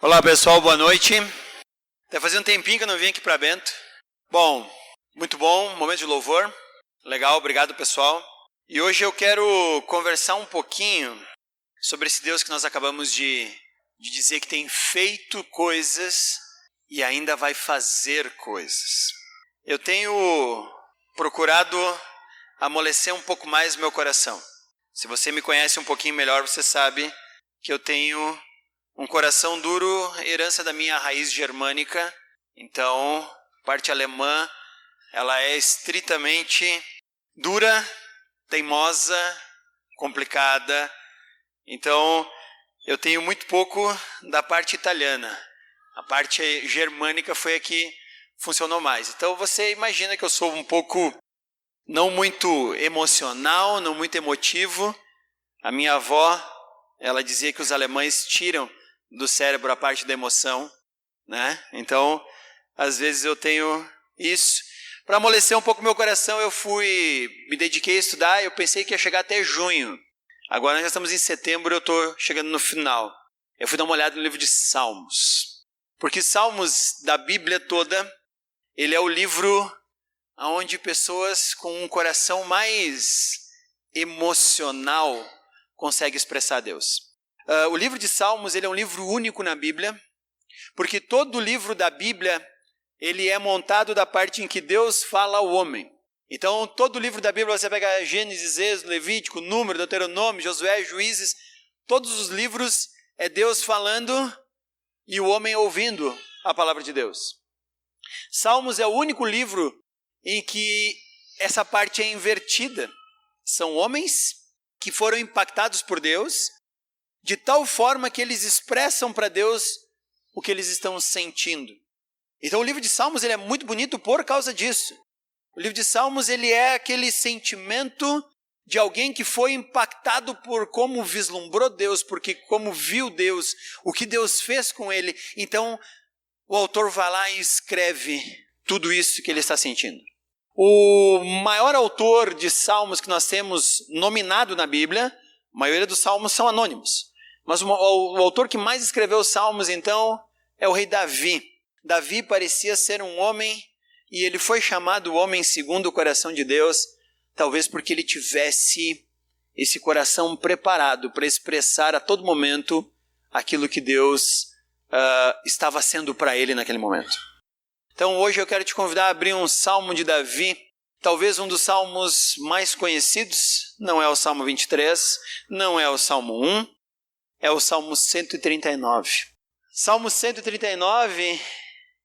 Olá pessoal, boa noite. Até fazia um tempinho que eu não vim aqui para Bento. Bom, muito bom, momento de louvor. Legal, obrigado pessoal. E hoje eu quero conversar um pouquinho sobre esse Deus que nós acabamos de dizer que tem feito coisas e ainda vai fazer coisas. Eu tenho procurado amolecer um pouco mais meu coração. Se você me conhece um pouquinho melhor, você sabe que eu tenho um coração duro, herança da minha raiz germânica. Então, parte alemã, ela é estritamente dura, teimosa, complicada. Então, eu tenho muito pouco da parte italiana. A parte germânica foi a que funcionou mais. Então, você imagina que eu sou um pouco, não muito emocional, não muito emotivo. A minha avó, ela dizia que os alemães tiram do cérebro a parte da emoção, né? Então, às vezes eu tenho isso. Para amolecer um pouco meu coração, me dediquei a estudar, eu pensei que ia chegar até junho. Agora nós já estamos em setembro, eu estou chegando no final. Eu fui dar uma olhada no livro de Salmos. Porque Salmos, da Bíblia toda, ele é o livro onde pessoas com um coração mais emocional conseguem expressar Deus. O livro de Salmos ele é um livro único na Bíblia, porque todo livro da Bíblia ele é montado da parte em que Deus fala ao homem. Então, todo livro da Bíblia, você pega Gênesis, Êxodo, Levítico, Número, Deuteronômio, Josué, Juízes, todos os livros é Deus falando e o homem ouvindo a palavra de Deus. Salmos é o único livro em que essa parte é invertida. São homens que foram impactados por Deus, de tal forma que eles expressam para Deus o que eles estão sentindo. Então o livro de Salmos ele é muito bonito por causa disso. O livro de Salmos ele é aquele sentimento de alguém que foi impactado por como vislumbrou Deus, porque como viu Deus, o que Deus fez com ele. Então o autor vai lá e escreve tudo isso que ele está sentindo. O maior autor de Salmos que nós temos nominado na Bíblia, a maioria dos Salmos são anônimos. Mas o autor que mais escreveu os Salmos, então, é o rei Davi. Davi parecia ser um homem, e ele foi chamado homem segundo o coração de Deus, talvez porque ele tivesse esse coração preparado para expressar a todo momento aquilo que Deus estava sendo para ele naquele momento. Então hoje eu quero te convidar a abrir um Salmo de Davi, talvez um dos salmos mais conhecidos, não é o Salmo 23, não é o Salmo 1, é o Salmo 139. Salmo 139,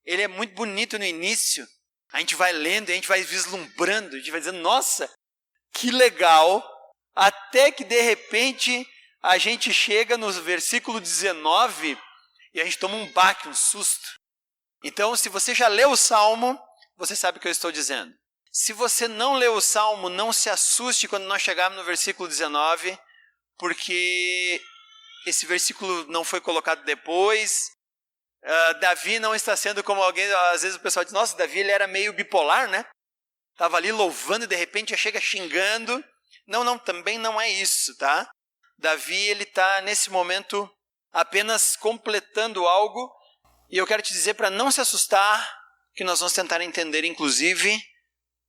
ele é muito bonito no início. A gente vai lendo, a gente vai vislumbrando, a gente vai dizendo, nossa, que legal. Até que de repente a gente chega no versículo 19 e a gente toma um baque, um susto. Então, se você já leu o Salmo, você sabe o que eu estou dizendo. Se você não leu o Salmo, não se assuste quando nós chegarmos no versículo 19, porque esse versículo não foi colocado depois. Davi não está sendo como alguém, às vezes o pessoal diz, nossa, Davi ele era meio bipolar, né? Estava ali louvando e de repente já chega xingando. Não, também não é isso, tá? Davi ele está nesse momento apenas completando algo. E eu quero te dizer para não se assustar, que nós vamos tentar entender, inclusive,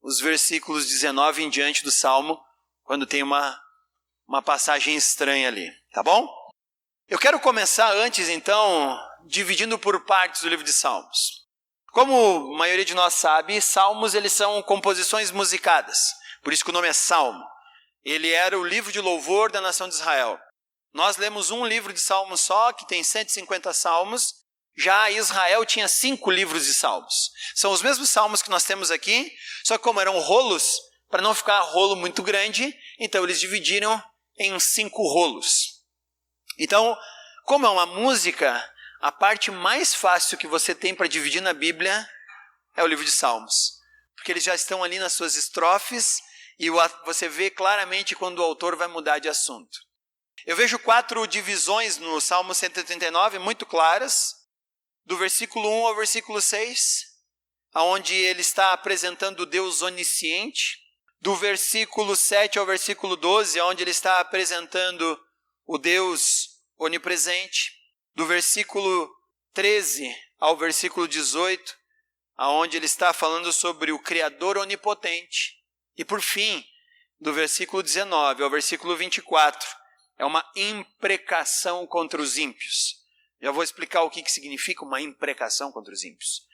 os versículos 19 em diante do Salmo, quando tem uma passagem estranha ali, tá bom? Eu quero começar antes, então, dividindo por partes o livro de Salmos. Como a maioria de nós sabe, Salmos eles são composições musicadas, por isso que o nome é Salmo. Ele era o livro de louvor da nação de Israel. Nós lemos um livro de Salmos só, que tem 150 salmos. Já Israel tinha 5 livros de salmos. São os mesmos salmos que nós temos aqui, só que como eram rolos, para não ficar rolo muito grande, então eles dividiram em 5 rolos. Então, como é uma música, a parte mais fácil que você tem para dividir na Bíblia é o livro de Salmos. Porque eles já estão ali nas suas estrofes e você vê claramente quando o autor vai mudar de assunto. Eu vejo 4 divisões no Salmo 139 muito claras. Do versículo 1 ao versículo 6, onde ele está apresentando o Deus onisciente. Do versículo 7 ao versículo 12, onde ele está apresentando o Deus onipresente. Do versículo 13 ao versículo 18, aonde ele está falando sobre o Criador onipotente. E por fim, do versículo 19 ao versículo 24, é uma imprecação contra os ímpios. Já vou explicar o que significa uma imprecação contra os ímpios.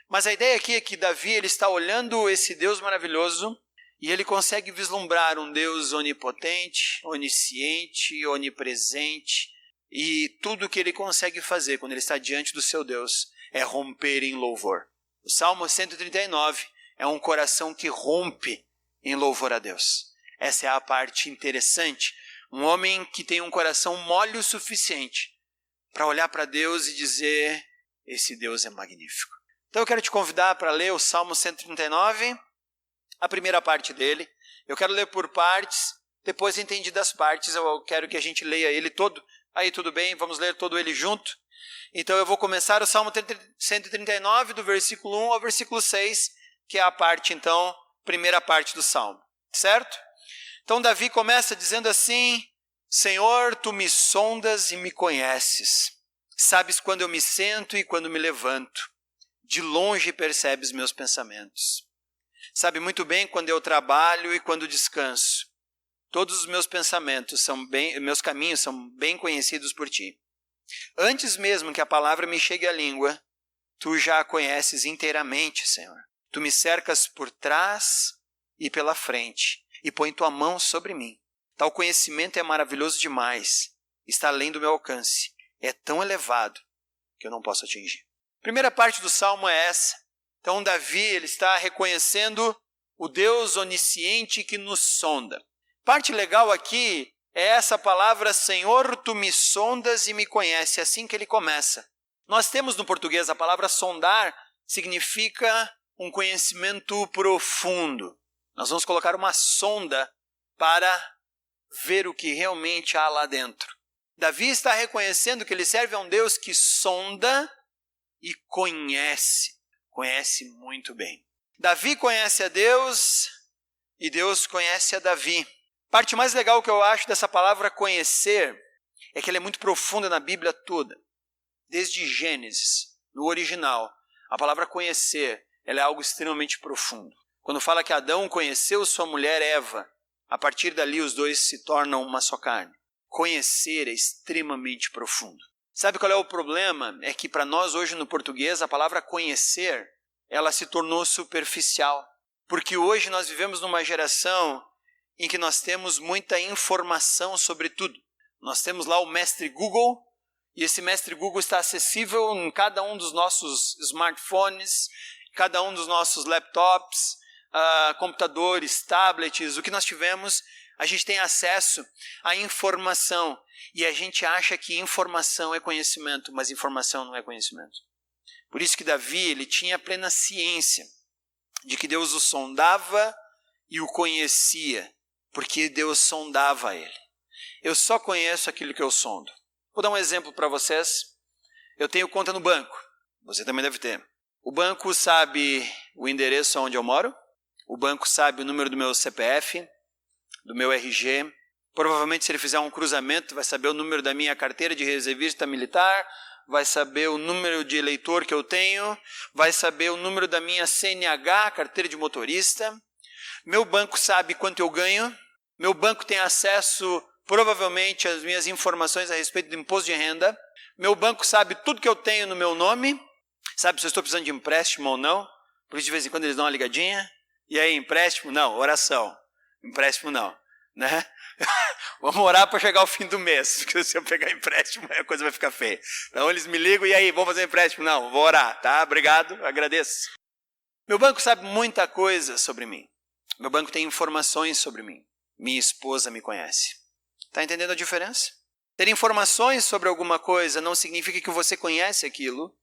Mas a ideia aqui é que Davi ele está olhando esse Deus maravilhoso e ele consegue vislumbrar um Deus onipotente, onisciente, onipresente, e tudo que ele consegue fazer quando ele está diante do seu Deus é romper em louvor. O Salmo 139 é um coração que rompe em louvor a Deus. Essa é a parte interessante. Um homem que tem um coração mole o suficiente para olhar para Deus e dizer: esse Deus é magnífico. Então eu quero te convidar para ler o Salmo 139, a primeira parte dele. Eu quero ler por partes, depois entendidas as partes, eu quero que a gente leia ele todo. Aí tudo bem, vamos ler todo ele junto. Então eu vou começar o Salmo 139, do versículo 1 ao versículo 6, que é a parte, então, primeira parte do Salmo, certo? Então Davi começa dizendo assim: Senhor, tu me sondas e me conheces. Sabes quando eu me sento e quando me levanto. De longe percebes meus pensamentos. Sabe muito bem quando eu trabalho e quando descanso. Todos os meus pensamentos meus caminhos são bem conhecidos por ti. Antes mesmo que a palavra me chegue à língua, tu já a conheces inteiramente, Senhor. Tu me cercas por trás e pela frente e põe tua mão sobre mim. Tal conhecimento é maravilhoso demais, está além do meu alcance. É tão elevado que eu não posso atingir. A primeira parte do Salmo é essa. Então Davi ele está reconhecendo o Deus onisciente que nos sonda. Parte legal aqui é essa palavra: Senhor, tu me sondas e me conheces. É assim que ele começa. Nós temos no português a palavra sondar, significa um conhecimento profundo. Nós vamos colocar uma sonda para ver o que realmente há lá dentro. Davi está reconhecendo que ele serve a um Deus que sonda e conhece muito bem. Davi conhece a Deus e Deus conhece a Davi. A parte mais legal que eu acho dessa palavra conhecer é que ela é muito profunda na Bíblia toda. Desde Gênesis, no original, a palavra conhecer ela é algo extremamente profundo. Quando fala que Adão conheceu sua mulher Eva, a partir dali os dois se tornam uma só carne. Conhecer é extremamente profundo. Sabe qual é o problema? É que para nós hoje no português a palavra conhecer ela se tornou superficial. Porque hoje nós vivemos numa geração em que nós temos muita informação sobre tudo. Nós temos lá o mestre Google, e esse mestre Google está acessível em cada um dos nossos smartphones, cada um dos nossos laptops, computadores, tablets, o que nós tivemos, a gente tem acesso à informação. E a gente acha que informação é conhecimento, mas informação não é conhecimento. Por isso que Davi ele tinha plena ciência de que Deus o sondava e o conhecia, porque Deus sondava ele. Eu só conheço aquilo que eu sondo. Vou dar um exemplo para vocês. Eu tenho conta no banco. Você também deve ter. O banco sabe o endereço onde eu moro. O banco sabe o número do meu CPF, do meu RG. Provavelmente, se ele fizer um cruzamento, vai saber o número da minha carteira de reservista militar, vai saber o número de eleitor que eu tenho, vai saber o número da minha CNH, carteira de motorista. Meu banco sabe quanto eu ganho. Meu banco tem acesso, provavelmente, às minhas informações a respeito do imposto de renda. Meu banco sabe tudo que eu tenho no meu nome. Sabe se eu estou precisando de empréstimo ou não. Por isso, de vez em quando, eles dão uma ligadinha. E aí, empréstimo? Não, oração. Empréstimo não, né? Vamos orar para chegar ao fim do mês, porque se eu pegar empréstimo, a coisa vai ficar feia. Então eles me ligam, e aí, vamos fazer empréstimo? Não, vou orar, tá? Obrigado, agradeço. Meu banco sabe muita coisa sobre mim. Meu banco tem informações sobre mim. Minha esposa me conhece. Está entendendo a diferença? Ter informações sobre alguma coisa não significa que você conhece aquilo.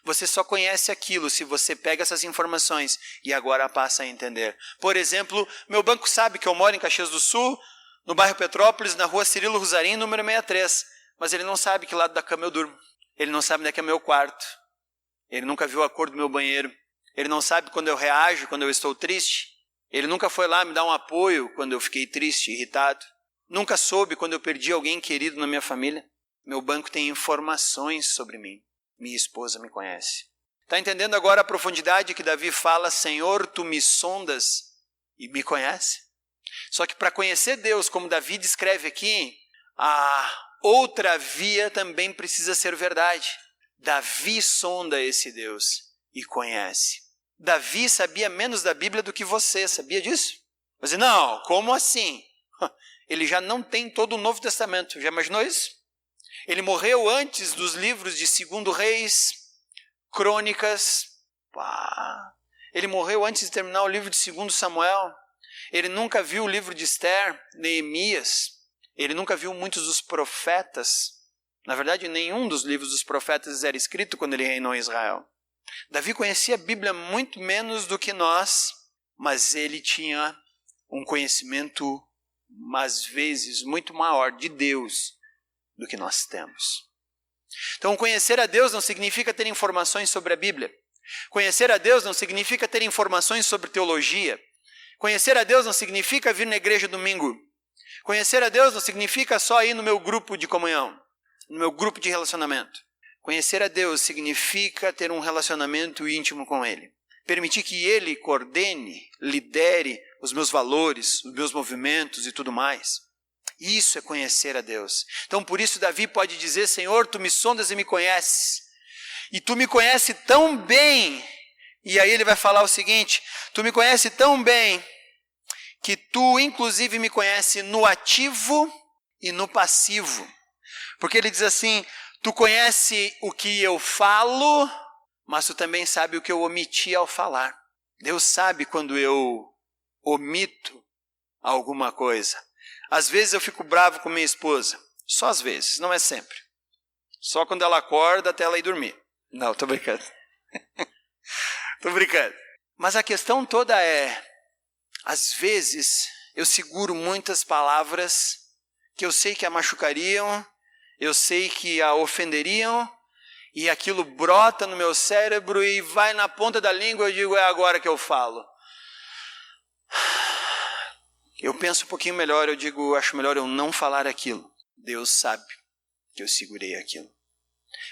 Você só conhece aquilo se você pega essas informações e agora passa a entender. Por exemplo, meu banco sabe que eu moro em Caxias do Sul, no bairro Petrópolis, na rua Cirilo Rosarim, número 63. Mas ele não sabe que lado da cama eu durmo. Ele não sabe onde é que é meu quarto. Ele nunca viu a cor do meu banheiro. Ele não sabe quando eu reajo, quando eu estou triste. Ele nunca foi lá me dar um apoio quando eu fiquei triste, irritado. Nunca soube quando eu perdi alguém querido na minha família. Meu banco tem informações sobre mim. minha esposa me conhece. Está entendendo agora a profundidade que Davi fala, Senhor, tu me sondas e me conhece? Só que para conhecer Deus, como Davi descreve aqui, a outra via também precisa ser verdade. Davi sonda esse Deus e conhece. Davi sabia menos da Bíblia do que você, sabia disso? Mas não, como assim? Ele já não tem todo o Novo Testamento, já imaginou isso? Ele morreu antes dos livros de 2 Reis, Crônicas. Ele morreu antes de terminar o livro de 2 Samuel. Ele nunca viu o livro de Esther, Neemias. Ele nunca viu muitos dos profetas. Na verdade, nenhum dos livros dos profetas era escrito quando ele reinou em Israel. Davi conhecia a Bíblia muito menos do que nós, mas ele tinha um conhecimento, às vezes, muito maior de Deus do que nós temos. Então, conhecer a Deus não significa ter informações sobre a Bíblia. Conhecer a Deus não significa ter informações sobre teologia. Conhecer a Deus não significa vir na igreja domingo. Conhecer a Deus não significa só ir no meu grupo de comunhão, no meu grupo de relacionamento. Conhecer a Deus significa ter um relacionamento íntimo com Ele. Permitir que Ele coordene, lidere os meus valores, os meus movimentos e tudo mais. Isso é conhecer a Deus. Então, por isso, Davi pode dizer, Senhor, tu me sondas e me conheces. E tu me conheces tão bem. E aí ele vai falar o seguinte, tu me conheces tão bem que tu, inclusive, me conheces no ativo e no passivo. Porque ele diz assim, tu conhece o que eu falo, mas tu também sabe o que eu omiti ao falar. Deus sabe quando eu omito alguma coisa. Às vezes eu fico bravo com minha esposa. Só às vezes, não é sempre. Só quando ela acorda até ela ir dormir. Não, tô brincando. Tô brincando. Mas a questão toda é, às vezes eu seguro muitas palavras que eu sei que a machucariam, eu sei que a ofenderiam, e aquilo brota no meu cérebro e vai na ponta da língua, eu digo, é agora que eu falo. Eu penso um pouquinho melhor, eu digo, acho melhor eu não falar aquilo. Deus sabe que eu segurei aquilo.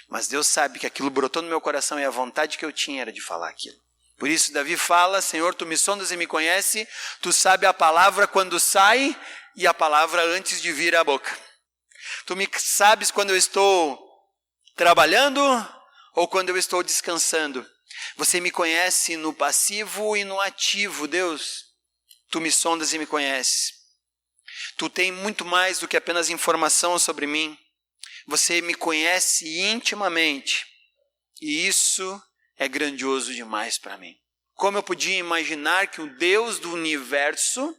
Mas Deus sabe que aquilo brotou no meu coração e a vontade que eu tinha era de falar aquilo. Por isso Davi fala, Senhor, tu me sondas e me conhece, tu sabe a palavra quando sai e a palavra antes de vir à boca. Tu me sabes quando eu estou trabalhando ou quando eu estou descansando. Você me conhece no passivo e no ativo, Deus. Tu me sondas e me conheces. Tu tem muito mais do que apenas informação sobre mim. Você me conhece intimamente. E isso é grandioso demais para mim. Como eu podia imaginar que o Deus do universo,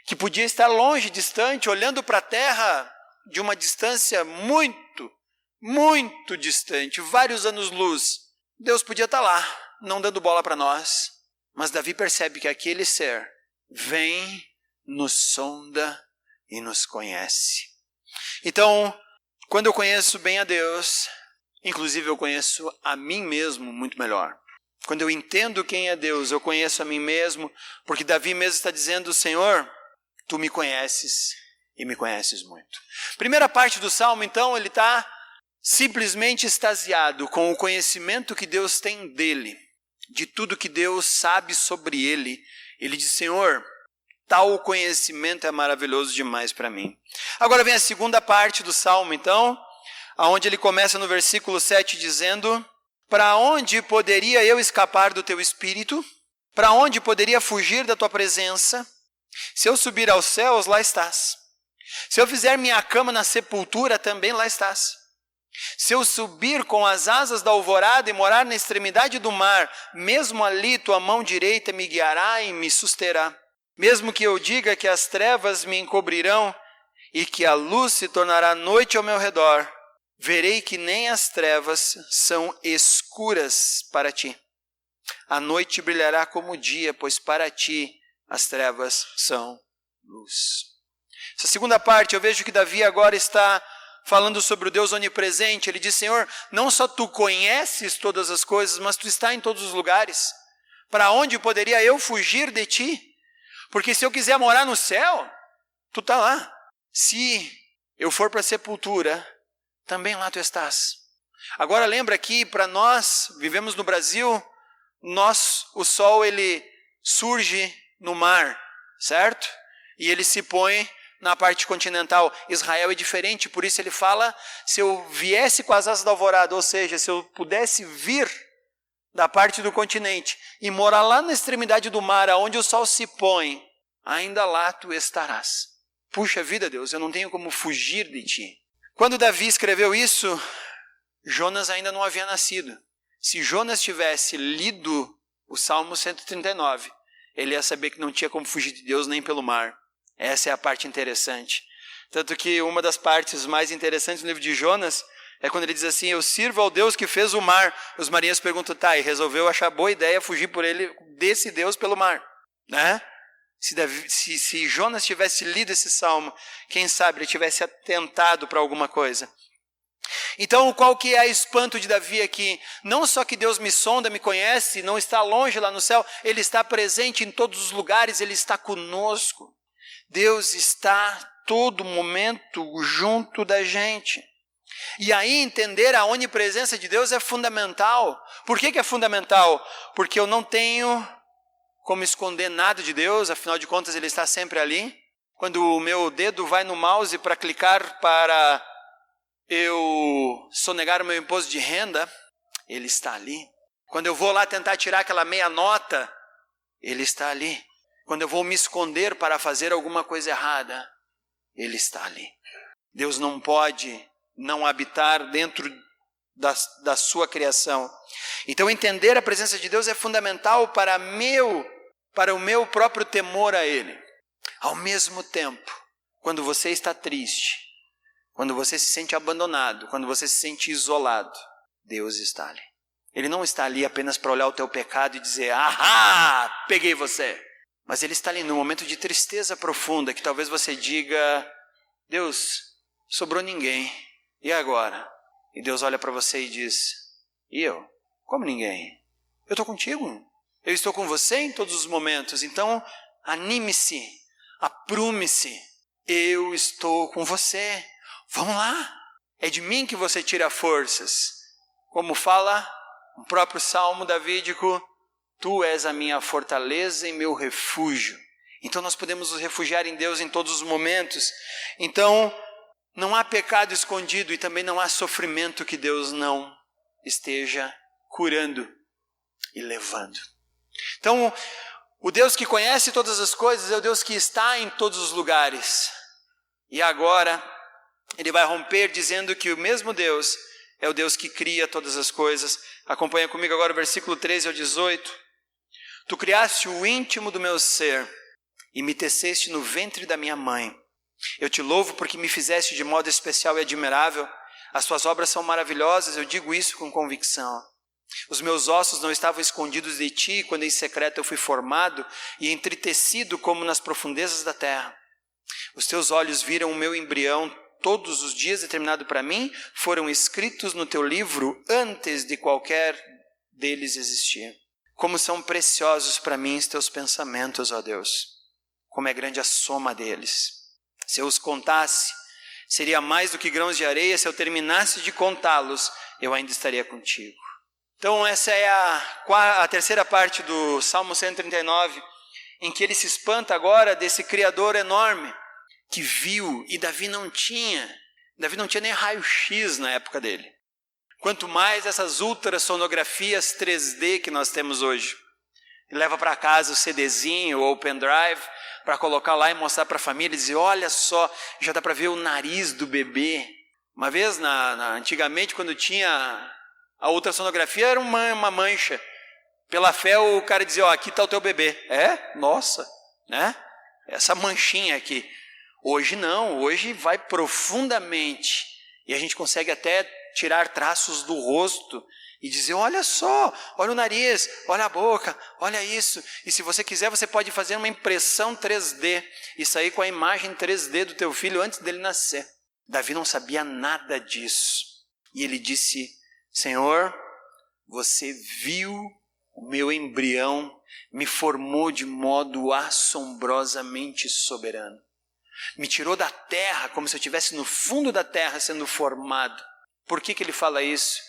que podia estar longe, distante, olhando para a Terra de uma distância muito, muito distante, vários anos-luz, Deus podia estar lá, não dando bola para nós. Mas Davi percebe que aquele ser vem, nos sonda e nos conhece. Então, quando eu conheço bem a Deus, inclusive eu conheço a mim mesmo muito melhor. Quando eu entendo quem é Deus, eu conheço a mim mesmo, porque Davi mesmo está dizendo, Senhor, tu me conheces e me conheces muito. Primeira parte do Salmo, então, ele está simplesmente extasiado com o conhecimento que Deus tem dele, de tudo que Deus sabe sobre ele. Ele diz, Senhor, tal conhecimento é maravilhoso demais para mim. Agora vem a segunda parte do Salmo, então, onde ele começa no versículo 7 dizendo, para onde poderia eu escapar do teu espírito? Para onde poderia fugir da tua presença? Se eu subir aos céus, lá estás. Se eu fizer minha cama na sepultura, também lá estás. Se eu subir com as asas da alvorada e morar na extremidade do mar, mesmo ali tua mão direita me guiará e me susterá. Mesmo que eu diga que as trevas me encobrirão e que a luz se tornará noite ao meu redor, verei que nem as trevas são escuras para ti. A noite brilhará como o dia, pois para ti as trevas são luz. Essa segunda parte, eu vejo que Davi agora está falando sobre o Deus onipresente. Ele diz, Senhor, não só tu conheces todas as coisas, mas tu está em todos os lugares. Para onde poderia eu fugir de ti? Porque se eu quiser morar no céu, tu está lá. Se eu for para a sepultura, também lá tu estás. Agora lembra que para nós, vivemos no Brasil, o sol ele surge no mar, certo? E ele se põe na parte continental. Israel é diferente, por isso ele fala, se eu viesse com as asas da alvorada, ou seja, se eu pudesse vir da parte do continente e morar lá na extremidade do mar, aonde o sol se põe, ainda lá tu estarás. Puxa vida, Deus, eu não tenho como fugir de ti. Quando Davi escreveu isso, Jonas ainda não havia nascido. Se Jonas tivesse lido o Salmo 139, ele ia saber que não tinha como fugir de Deus nem pelo mar. Essa é a parte interessante. Tanto que uma das partes mais interessantes do livro de Jonas é quando ele diz assim, eu sirvo ao Deus que fez o mar. Os marinheiros perguntam, tá, e resolveu achar boa ideia fugir por ele desse Deus pelo mar, né? Se Jonas tivesse lido esse salmo, quem sabe ele tivesse atentado para alguma coisa. Então, qual que é o espanto de Davi aqui? Não só que Deus me sonda, me conhece, não está longe lá no céu, Ele está presente em todos os lugares, Ele está conosco. Deus está todo momento junto da gente. E aí entender a onipresença de Deus é fundamental. Por que é fundamental? Porque eu não tenho como esconder nada de Deus, afinal de contas Ele está sempre ali. Quando o meu dedo vai no mouse para clicar para eu sonegar o meu imposto de renda, Ele está ali. Quando eu vou lá tentar tirar aquela meia nota, Ele está ali. Quando eu vou me esconder para fazer alguma coisa errada, Ele está ali. Deus não pode não habitar dentro da sua criação. Então entender a presença de Deus é fundamental para o meu próprio temor a Ele. Ao mesmo tempo, quando você está triste, quando você se sente abandonado, quando você se sente isolado, Deus está ali. Ele não está ali apenas para olhar o teu pecado e dizer, ahá, peguei você. Mas Ele está ali no momento de tristeza profunda, que talvez você diga, Deus, sobrou ninguém, e agora? E Deus olha para você e diz, e eu? Como ninguém? Eu estou contigo, eu estou com você em todos os momentos, então anime-se, aprume-se, eu estou com você, vamos lá, é de mim que você tira forças, como fala o próprio Salmo davídico, tu és a minha fortaleza e meu refúgio. Então nós podemos nos refugiar em Deus em todos os momentos. Então não há pecado escondido e também não há sofrimento que Deus não esteja curando e levando. Então o Deus que conhece todas as coisas é o Deus que está em todos os lugares. E agora Ele vai romper dizendo que o mesmo Deus é o Deus que cria todas as coisas. Acompanha comigo agora o versículo 13 ao 18. Tu criaste o íntimo do meu ser e me teceste no ventre da minha mãe. Eu te louvo porque me fizeste de modo especial e admirável. As tuas obras são maravilhosas, eu digo isso com convicção. Os meus ossos não estavam escondidos de ti, quando em secreto eu fui formado e entretecido como nas profundezas da terra. Os teus olhos viram o meu embrião, todos os dias determinados para mim foram escritos no teu livro antes de qualquer deles existir. Como são preciosos para mim os teus pensamentos, ó Deus. Como é grande a soma deles. Se eu os contasse, seria mais do que grãos de areia. Se eu terminasse de contá-los, eu ainda estaria contigo. Então essa é a terceira parte do Salmo 139, em que ele se espanta agora desse Criador enorme, que viu, e Davi não tinha nem raio-x na época dele. Quanto mais essas ultrassonografias 3D que nós temos hoje. Ele leva para casa o CDzinho ou o pendrive para colocar lá e mostrar para a família e dizer, olha só, já dá para ver o nariz do bebê. Uma vez, antigamente, quando tinha a ultrassonografia, era uma mancha. Pela fé, o cara dizia, ó, aqui está o teu bebê. É? Nossa, né? Essa manchinha aqui. Hoje não, hoje vai profundamente. E a gente consegue até tirar traços do rosto e dizer, olha só, olha o nariz, olha a boca, olha isso. E se você quiser, você pode fazer uma impressão 3D e sair com a imagem 3D do teu filho antes dele nascer. Davi não sabia nada disso. E ele disse, Senhor, você viu o meu embrião, me formou de modo assombrosamente soberano. Me tirou da terra como se eu estivesse no fundo da terra sendo formado. Por que ele fala isso?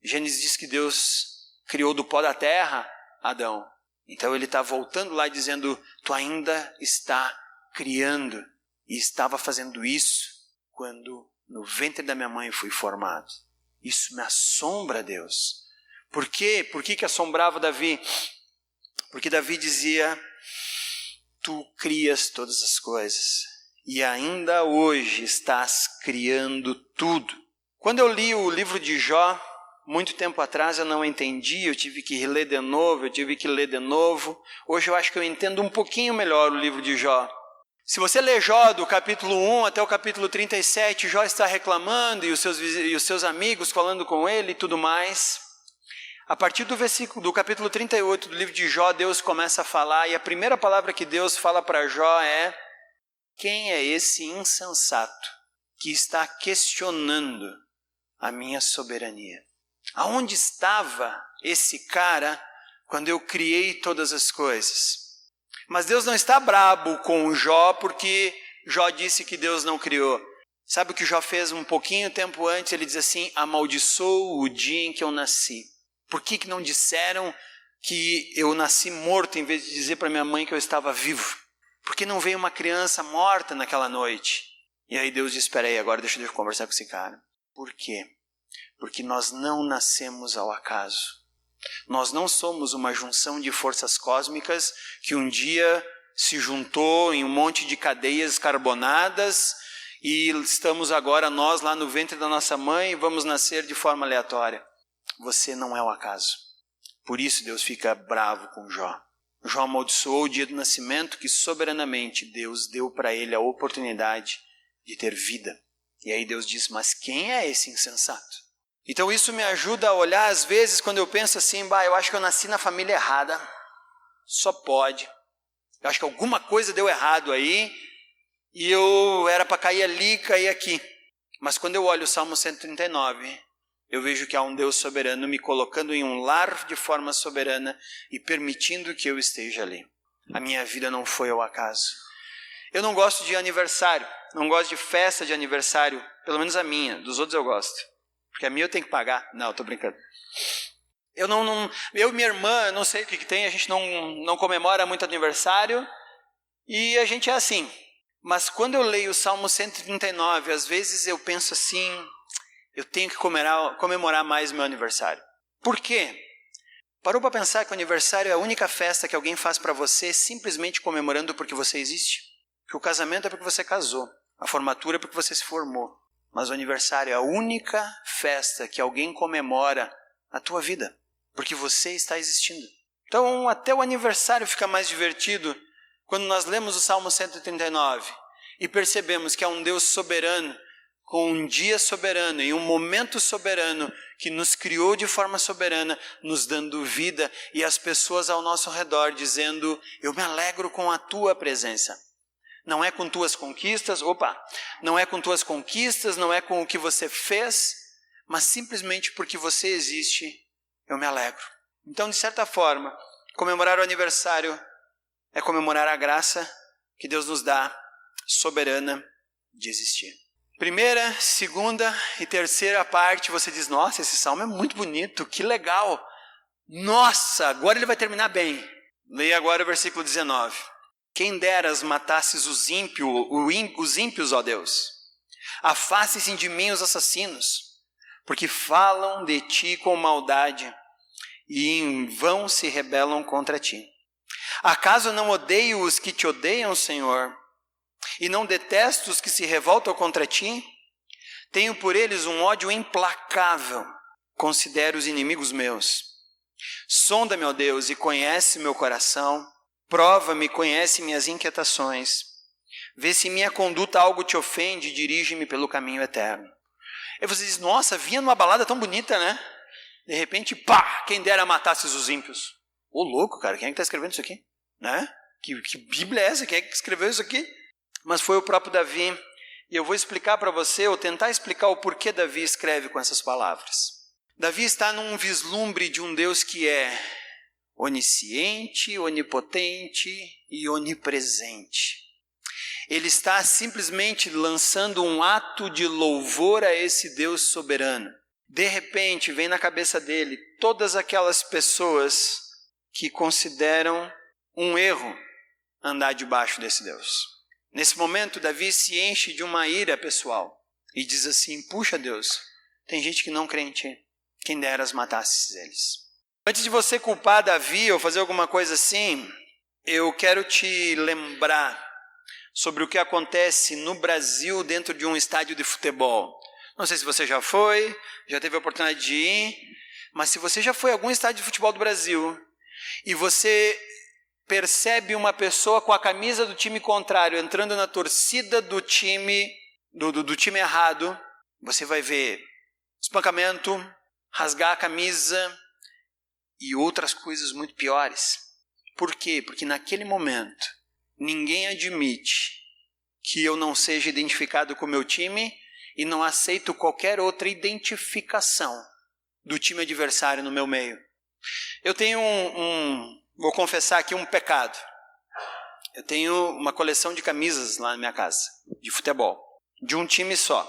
Gênesis diz que Deus criou do pó da terra Adão. Então ele está voltando lá dizendo, tu ainda está criando. E estava fazendo isso quando no ventre da minha mãe fui formado. Isso me assombra, Deus. Por quê? Por que assombrava Davi? Porque Davi dizia, tu crias todas as coisas. E ainda hoje estás criando tudo. Quando eu li o livro de Jó, muito tempo atrás eu não entendi, eu tive que reler de novo, eu tive que ler de novo. Hoje eu acho que eu entendo um pouquinho melhor o livro de Jó. Se você ler Jó do capítulo 1 até o capítulo 37, Jó está reclamando e os seus amigos falando com ele e tudo mais. A partir do capítulo 38 do livro de Jó, Deus começa a falar e a primeira palavra que Deus fala para Jó é: quem é esse insensato que está questionando a minha soberania? Aonde estava esse cara quando eu criei todas as coisas? Mas Deus não está brabo com Jó porque Jó disse que Deus não criou. Sabe o que Jó fez um pouquinho tempo antes? Ele diz assim, amaldiçoou o dia em que eu nasci. Por que não disseram que eu nasci morto em vez de dizer para minha mãe que eu estava vivo? Por que não veio uma criança morta naquela noite? E aí Deus diz, espera aí, agora deixa eu conversar com esse cara. Por quê? Porque nós não nascemos ao acaso. Nós não somos uma junção de forças cósmicas que um dia se juntou em um monte de cadeias carbonadas e estamos agora nós lá no ventre da nossa mãe e vamos nascer de forma aleatória. Você não é o acaso. Por isso Deus fica bravo com Jó. Jó amaldiçoou o dia do nascimento que soberanamente Deus deu para ele a oportunidade de ter vida. E aí Deus diz, mas quem é esse insensato? Então isso me ajuda a olhar às vezes quando eu penso assim, eu acho que eu nasci na família errada, só pode. Eu acho que alguma coisa deu errado aí e eu era para cair ali, cair aqui. Mas quando eu olho o Salmo 139, eu vejo que há um Deus soberano me colocando em um lar de forma soberana e permitindo que eu esteja ali. A minha vida não foi ao acaso. Eu não gosto de aniversário, não gosto de festa de aniversário, pelo menos a minha, dos outros eu gosto. Porque a minha eu tenho que pagar. Não, estou brincando. Eu e minha irmã, não sei o que tem, a gente não comemora muito aniversário e a gente é assim. Mas quando eu leio o Salmo 139, às vezes eu penso assim, eu tenho que comemorar mais meu aniversário. Por quê? Parou para pensar que o aniversário é a única festa que alguém faz para você simplesmente comemorando porque você existe? Que o casamento é porque você casou, a formatura é porque você se formou. Mas o aniversário é a única festa que alguém comemora a tua vida, porque você está existindo. Então, até o aniversário fica mais divertido quando nós lemos o Salmo 139 e percebemos que há um Deus soberano, com um dia soberano e um momento soberano que nos criou de forma soberana, nos dando vida e as pessoas ao nosso redor dizendo, eu me alegro com a tua presença. Não é com tuas conquistas, não é com tuas conquistas, não é com o que você fez, mas simplesmente porque você existe, eu me alegro. Então, de certa forma, comemorar o aniversário é comemorar a graça que Deus nos dá, soberana, de existir. Primeira, segunda e terceira parte, você diz, nossa, esse salmo é muito bonito, que legal. Nossa, agora ele vai terminar bem. Leia agora o versículo 19. Quem deras matasses os ímpios, ó Deus. Afaste-se de mim os assassinos, porque falam de ti com maldade e em vão se rebelam contra ti. Acaso não odeio os que te odeiam, Senhor, e não detesto os que se revoltam contra ti? Tenho por eles um ódio implacável, considero os inimigos meus. Sonda-me, ó Deus, e conhece meu coração. Prova-me, conhece minhas inquietações. Vê se minha conduta algo te ofende e dirige-me pelo caminho eterno. Aí você diz, nossa, vinha numa balada tão bonita, né? De repente, pá, quem dera matasses os ímpios. Ô louco, cara, quem é que está escrevendo isso aqui? Né? Que Bíblia é essa? Quem é que escreveu isso aqui? Mas foi o próprio Davi. E eu vou explicar para você, ou tentar explicar o porquê Davi escreve com essas palavras. Davi está num vislumbre de um Deus que é onisciente, onipotente e onipresente. Ele está simplesmente lançando um ato de louvor a esse Deus soberano. de repente vem na cabeça dele todas aquelas pessoas que consideram um erro andar debaixo desse Deus. Nesse momento, Davi se enche de uma ira pessoal e diz assim: puxa Deus, tem gente que não crê em ti, quem dera as matasses eles. Antes de você culpar Davi ou fazer alguma coisa assim, eu quero te lembrar sobre o que acontece no Brasil dentro de um estádio de futebol. Não sei se você já foi, já teve a oportunidade de ir, mas se você já foi a algum estádio de futebol do Brasil e você percebe uma pessoa com a camisa do time contrário entrando na torcida do time errado, você vai ver espancamento, rasgar a camisa e outras coisas muito piores. Por quê? Porque naquele momento ninguém admite que eu não seja identificado com o meu time e não aceito qualquer outra identificação do time adversário no meu meio. Eu tenho vou confessar aqui um pecado. Eu tenho uma coleção de camisas lá na minha casa, de futebol, de um time só,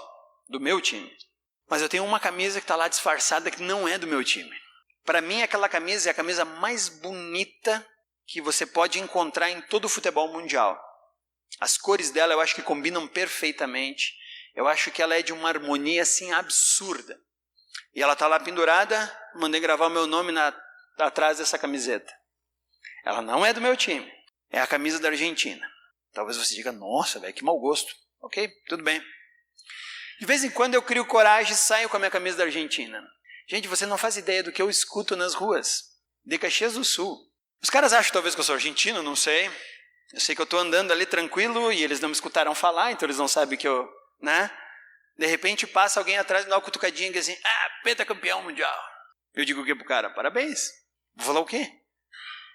do meu time. Mas eu tenho uma camisa que está lá disfarçada que não é do meu time. Para mim, aquela camisa é a camisa mais bonita que você pode encontrar em todo o futebol mundial. As cores dela eu acho que combinam perfeitamente. Eu acho que ela é de uma harmonia assim absurda. E ela está lá pendurada, mandei gravar o meu nome atrás dessa camiseta. Ela não é do meu time, é a camisa da Argentina. Talvez você diga: nossa, velho, que mau gosto. Ok, tudo bem. De vez em quando eu crio coragem e saio com a minha camisa da Argentina. Gente, você não faz ideia do que eu escuto nas ruas de Caxias do Sul. Os caras acham talvez que eu sou argentino, não sei. Eu sei que eu estou andando ali tranquilo e eles não me escutaram falar, então eles não sabem que eu, né? De repente passa alguém atrás e me dá uma cutucadinha que assim: pentacampeão mundial. Eu digo o que pro cara? Parabéns. Vou falar o quê?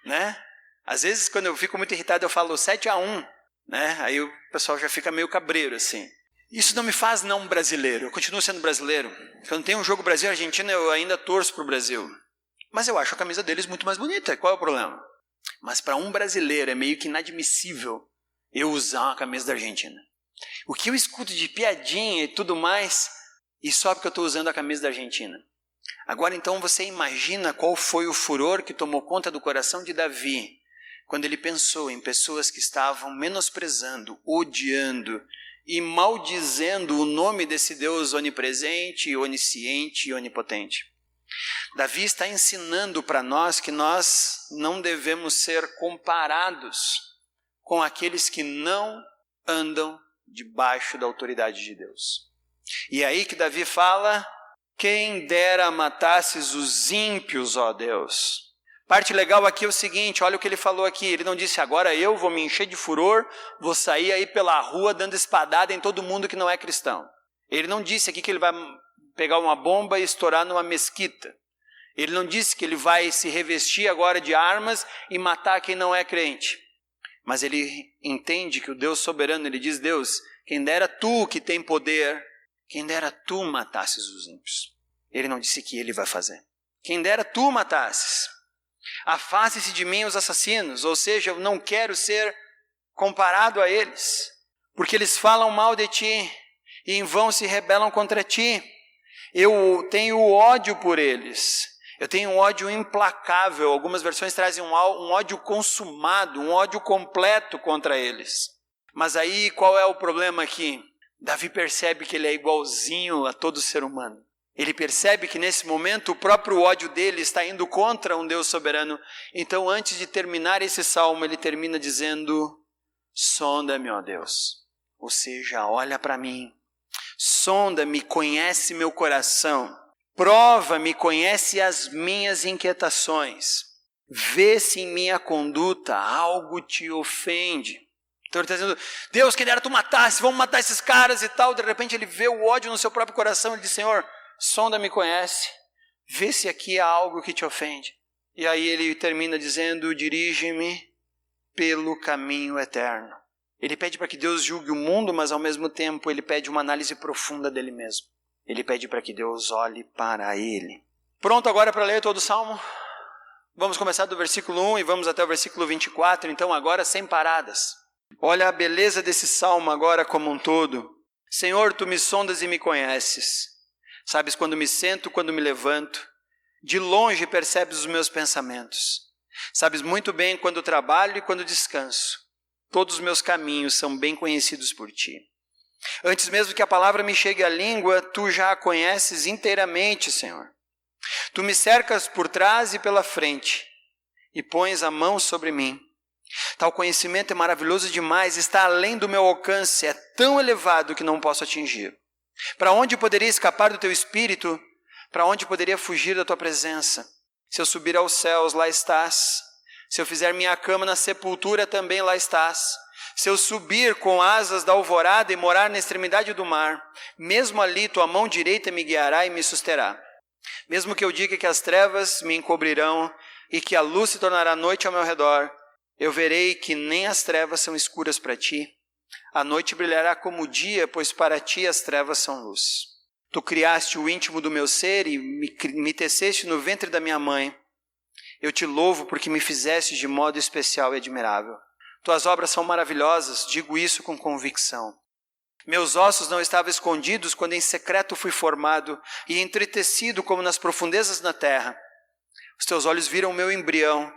Né? Às vezes quando eu fico muito irritado eu falo 7-1, né? Aí o pessoal já fica meio cabreiro assim. Isso não me faz não brasileiro, eu continuo sendo brasileiro. Quando tem um jogo Brasil e Argentina eu ainda torço pro Brasil. Mas eu acho a camisa deles muito mais bonita, qual é o problema? Mas para um brasileiro é meio que inadmissível eu usar uma camisa da Argentina. O que eu escuto de piadinha e tudo mais, e só porque eu estou usando a camisa da Argentina. Agora então você imagina qual foi o furor que tomou conta do coração de Davi, quando ele pensou em pessoas que estavam menosprezando, odiando e maldizendo o nome desse Deus onipresente, onisciente e onipotente. Davi está ensinando para nós que nós não devemos ser comparados com aqueles que não andam debaixo da autoridade de Deus. E é aí que Davi fala: quem dera matasses os ímpios, ó Deus. Parte legal aqui é o seguinte, olha o que ele falou aqui. Ele não disse: agora eu vou me encher de furor, vou sair aí pela rua dando espadada em todo mundo que não é cristão. Ele não disse aqui que ele vai pegar uma bomba e estourar numa mesquita. Ele não disse que ele vai se revestir agora de armas e matar quem não é crente. Mas ele entende que o Deus soberano, ele diz: Deus, quem dera tu que tem poder, quem dera tu matasses os ímpios. Ele não disse que ele vai fazer. Quem dera tu matasses. Afaste-se de mim os assassinos, ou seja, eu não quero ser comparado a eles, porque eles falam mal de ti e em vão se rebelam contra ti. Eu tenho ódio por eles, eu tenho um ódio implacável. Algumas versões trazem um ódio consumado, um ódio completo contra eles. Mas aí qual é o problema aqui? Davi percebe que ele é igualzinho a todo ser humano. Ele percebe que nesse momento o próprio ódio dele está indo contra um Deus soberano. Então, antes de terminar esse salmo, ele termina dizendo: sonda-me, ó Deus. Ou seja, olha para mim. Sonda-me, conhece meu coração. Prova-me, conhece as minhas inquietações. Vê se em minha conduta algo te ofende. Então ele está dizendo: Deus, quem dera tu matasse, vamos matar esses caras e tal. De repente ele vê o ódio no seu próprio coração e diz: Senhor, sonda-me, conhece, vê se aqui há algo que te ofende. E aí ele termina dizendo: dirige-me pelo caminho eterno. Ele pede para que Deus julgue o mundo, mas ao mesmo tempo ele pede uma análise profunda dele mesmo. Ele pede para que Deus olhe para ele. Pronto agora para ler todo o salmo? Vamos começar do versículo 1 e vamos até o versículo 24, então agora sem paradas. Olha a beleza desse salmo agora como um todo. Senhor, tu me sondas e me conheces. Sabes quando me sento, quando me levanto. De longe percebes os meus pensamentos. Sabes muito bem quando trabalho e quando descanso. Todos os meus caminhos são bem conhecidos por ti. Antes mesmo que a palavra me chegue à língua, tu já a conheces inteiramente, Senhor. Tu me cercas por trás e pela frente e pões a mão sobre mim. Tal conhecimento é maravilhoso demais, está além do meu alcance, é tão elevado que não posso atingir. Para onde poderia escapar do teu espírito? Para onde poderia fugir da tua presença? Se eu subir aos céus, lá estás. Se eu fizer minha cama na sepultura, também lá estás. Se eu subir com asas da alvorada e morar na extremidade do mar, mesmo ali tua mão direita me guiará e me susterá. Mesmo que eu diga que as trevas me encobrirão e que a luz se tornará noite ao meu redor, eu verei que nem as trevas são escuras para ti. A noite brilhará como o dia, pois para ti as trevas são luz. Tu criaste o íntimo do meu ser e me teceste no ventre da minha mãe. Eu te louvo porque me fizeste de modo especial e admirável. Tuas obras são maravilhosas, digo isso com convicção. Meus ossos não estavam escondidos quando em secreto fui formado e entretecido como nas profundezas da terra. Os teus olhos viram o meu embrião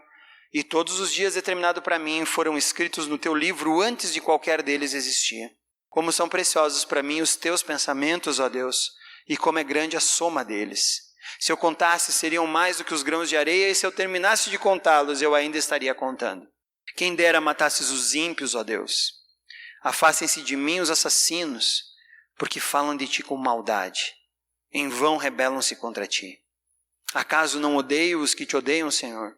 e todos os dias determinados para mim foram escritos no teu livro antes de qualquer deles existir. Como são preciosos para mim os teus pensamentos, ó Deus, e como é grande a soma deles. Se eu contasse, seriam mais do que os grãos de areia, e se eu terminasse de contá-los, eu ainda estaria contando. Quem dera matasses os ímpios, ó Deus. Afastem-se de mim os assassinos, porque falam de ti com maldade. Em vão rebelam-se contra ti. Acaso não odeio os que te odeiam, Senhor?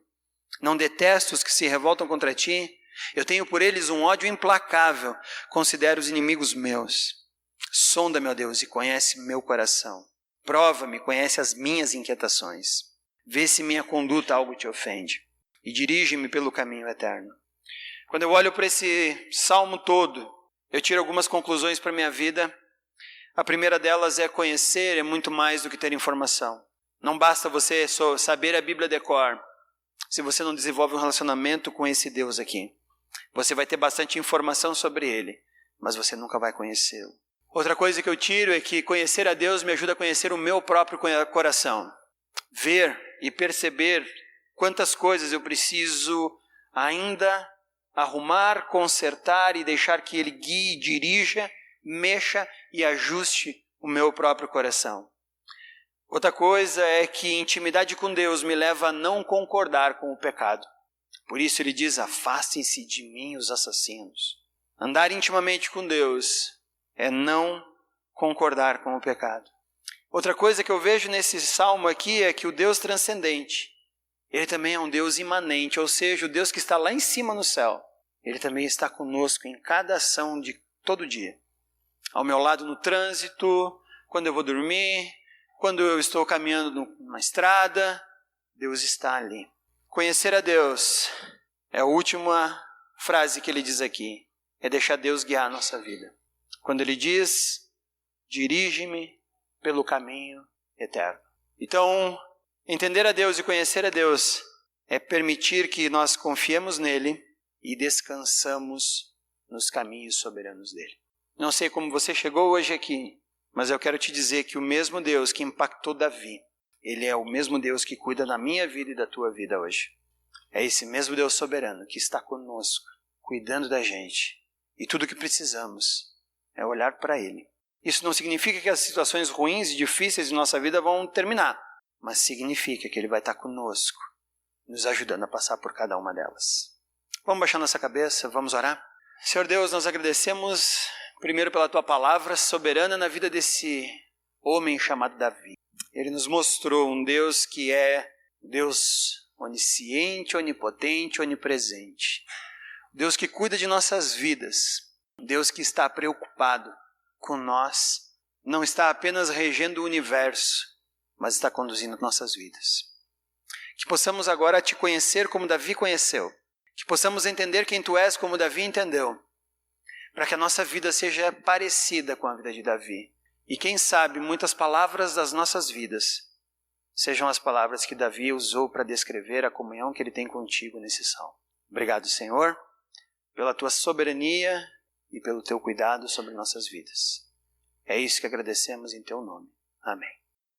Não detesto os que se revoltam contra ti? Eu tenho por eles um ódio implacável, considero os inimigos meus. Sonda, meu Deus, e conhece meu coração. Prova-me, conhece as minhas inquietações. Vê se minha conduta algo te ofende. E dirige-me pelo caminho eterno. Quando eu olho para esse salmo todo, eu tiro algumas conclusões para a minha vida. A primeira delas é conhecer é muito mais do que ter informação. Não basta você só saber a Bíblia de cor, se você não desenvolve um relacionamento com esse Deus aqui. Você vai ter bastante informação sobre Ele, mas você nunca vai conhecê-lo. Outra coisa que eu tiro é que conhecer a Deus me ajuda a conhecer o meu próprio coração. Ver e perceber quantas coisas eu preciso ainda arrumar, consertar e deixar que Ele guie, dirija, mexa e ajuste o meu próprio coração. Outra coisa é que intimidade com Deus me leva a não concordar com o pecado. Por isso Ele diz, afastem-se de mim os assassinos. Andar intimamente com Deus é não concordar com o pecado. Outra coisa que eu vejo nesse salmo aqui é que o Deus transcendente, Ele também é um Deus imanente, ou seja, o Deus que está lá em cima no céu. Ele também está conosco em cada ação de todo dia. Ao meu lado no trânsito, quando eu vou dormir, quando eu estou caminhando numa estrada, Deus está ali. Conhecer a Deus é a última frase que ele diz aqui, é deixar Deus guiar a nossa vida. Quando ele diz, dirige-me pelo caminho eterno. Então, entender a Deus e conhecer a Deus é permitir que nós confiemos nele e descansamos nos caminhos soberanos dele. Não sei como você chegou hoje aqui, mas eu quero te dizer que o mesmo Deus que impactou Davi, Ele é o mesmo Deus que cuida da minha vida e da tua vida hoje. É esse mesmo Deus soberano que está conosco, cuidando da gente. E tudo o que precisamos é olhar para Ele. Isso não significa que as situações ruins e difíceis de nossa vida vão terminar, mas significa que Ele vai estar conosco, nos ajudando a passar por cada uma delas. Vamos baixar nossa cabeça, vamos orar? Senhor Deus, nós agradecemos primeiro pela Tua palavra soberana na vida desse homem chamado Davi. Ele nos mostrou um Deus que é Deus onisciente, onipotente, onipresente. Deus que cuida de nossas vidas. Deus que está preocupado com nós. Não está apenas regendo o universo, mas está conduzindo nossas vidas. Que possamos agora Te conhecer como Davi conheceu. Que possamos entender quem Tu és como Davi entendeu. Para que a nossa vida seja parecida com a vida de Davi. E quem sabe muitas palavras das nossas vidas sejam as palavras que Davi usou para descrever a comunhão que ele tem contigo nesse salmo. Obrigado, Senhor, pela Tua soberania e pelo Teu cuidado sobre nossas vidas. É isso que agradecemos em Teu nome. Amém.